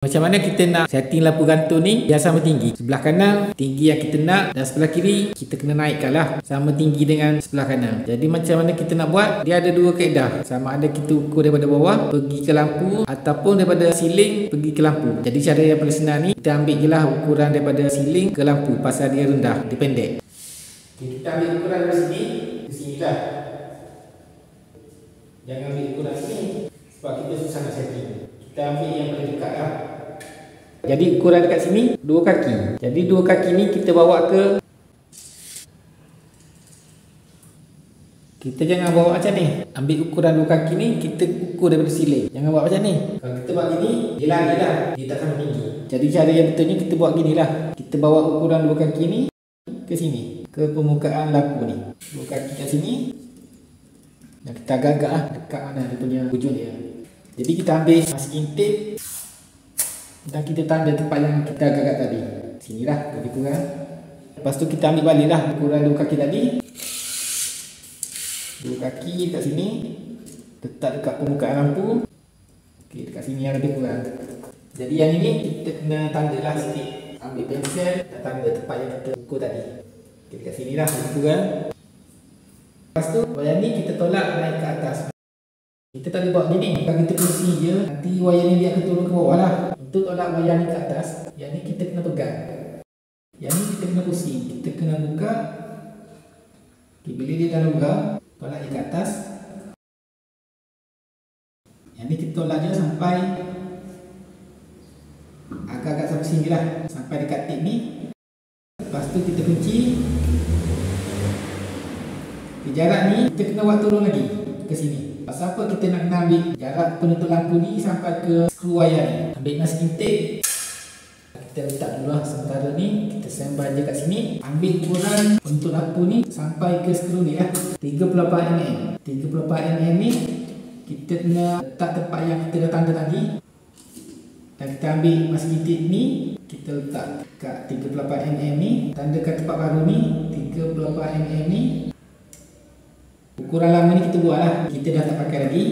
Macam mana kita nak setting lampu gantung ni biar sama tinggi. Sebelah kanan tinggi yang kita nak dan sebelah kiri kita kena naikkan lah sama tinggi dengan sebelah kanan. Jadi macam mana kita nak buat, dia ada dua kaedah. Sama ada kita ukur daripada bawah pergi ke lampu ataupun daripada siling pergi ke lampu. Jadi cara yang paling senang ni, kita ambil je lah ukuran daripada siling ke lampu pasal dia rendah, dia pendek. Okay, kita ambil ukuran dari sini ke sini lah. Jangan ambil ukuran sini sebab kita susah nak setting. Kita ambil yang paling dekat lah. Jadi ukuran dekat sini 2 kaki. Jadi 2 kaki ni kita bawa ke, kita jangan bawa macam ni. Ambil ukuran 2 kaki ni kita ukur daripada siling. Jangan buat macam ni. Kalau kita buat gini, dia lari lah, dia tak sama tinggi. Jadi cara yang betulnya kita buat gini lah. Kita bawa ukuran 2 kaki ni ke sini, ke permukaan lampu ni. 2 kaki kat sini. Dan kita agak-agak lah dekat mana dia punya hujung dia. Jadi kita ambil masking tape dan kita tanda tempat yang kita agak-agak tadi. Sini lah lebih kurang. Lepas tu kita ambil balik lah ukuran 2 kaki tadi. 2 kaki kat sini, letak dekat permukaan lampu. Okey, dekat sini yang lebih kurang. Jadi yang ini kita kena tanda lah sikit. Ambil pensel dan tanda tempat yang kita ukur tadi. Okey, dekat sini lah lebih kurang. Lepas tu wayar ni kita tolak naik ke atas. Kita tak boleh buat gini. Kalau kita kursi je, nanti wayar ni dia akan turun ke bawah lah. Untuk tolak wayar ni ke atas, yang ni kita kena pegang. Yang ni kita kena kursi. Kita kena buka. Okay, bila dia dah buka, tolak dia ke atas. Yang ni kita tolak je sampai agak-agak sampai sini lah. Sampai dekat tip ni. Lepas tu kita kunci. Okay, jarak ni kita kena buat turun lagi ke sini. Pasal apa kita nak kena ambil jarak penutup lampu ni sampai ke skru wayar ni. Ambil masking tape. Kita letak dulu lah sementara ni. Kita sembah je kat sini. Ambil ukuran penutup lampu ni sampai ke skru ni lah. 34mm. 34mm ni kita kena letak tempat yang kita dah tanda tadi. Dan kita ambil masking tape ni, kita letak kat 34mm ni. Tandakan tempat baru ni 34mm ni. Ukuran lama ni kita buat lah. Kita dah tak pakai lagi.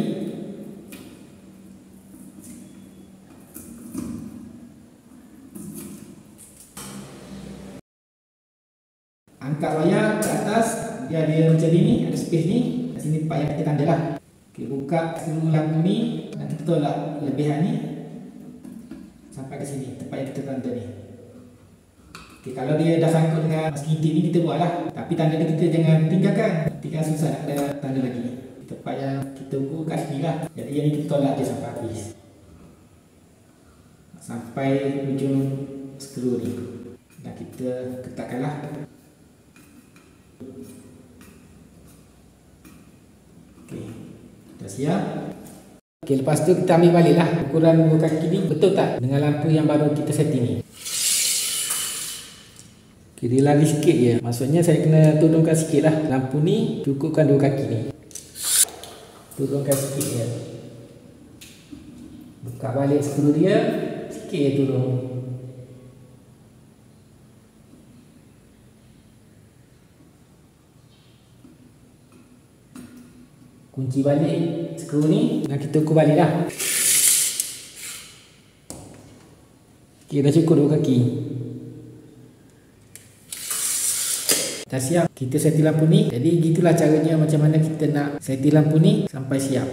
Angkat wayar ke atas. Dia ada macam ni, ada space ni. Kat sini tempat yang kita tanda lah. Okay, buka seluruh lampu ni. Dan kita tolak lebihan ni sampai ke sini, tempat yang kita tanda ni. Okay, kalau dia dah sangkut dengan masking tape ni kita buat lah. Tapi tanda ni kita jangan tinggalkan. Nanti kan susah nak ada tanda lagi. Tempat yang kita ukur kat sini lah. Jadi yang ni kita tolak je sampai habis. Sampai ujung skru ni. Dan kita ketatkan lah. Okay, dah siap. Okay, lepas tu kita ambil balik lah ukuran 2 kaki ni. Betul tak dengan lampu yang baru kita setting ni? Okay, dia lari sikit je. Maksudnya saya kena turunkan sikit lah. Lampu ni cukupkan 2 kaki ni. Turunkan sikit je. Buka balik skru dia. Sikit je turun. Kunci balik skru ni. Dan kita ukur balik lah. Okay, dah cukup 2 kaki. Dah siap kita setting lampu ni. Jadi gitulah caranya macam mana kita nak setting lampu ni sampai siap.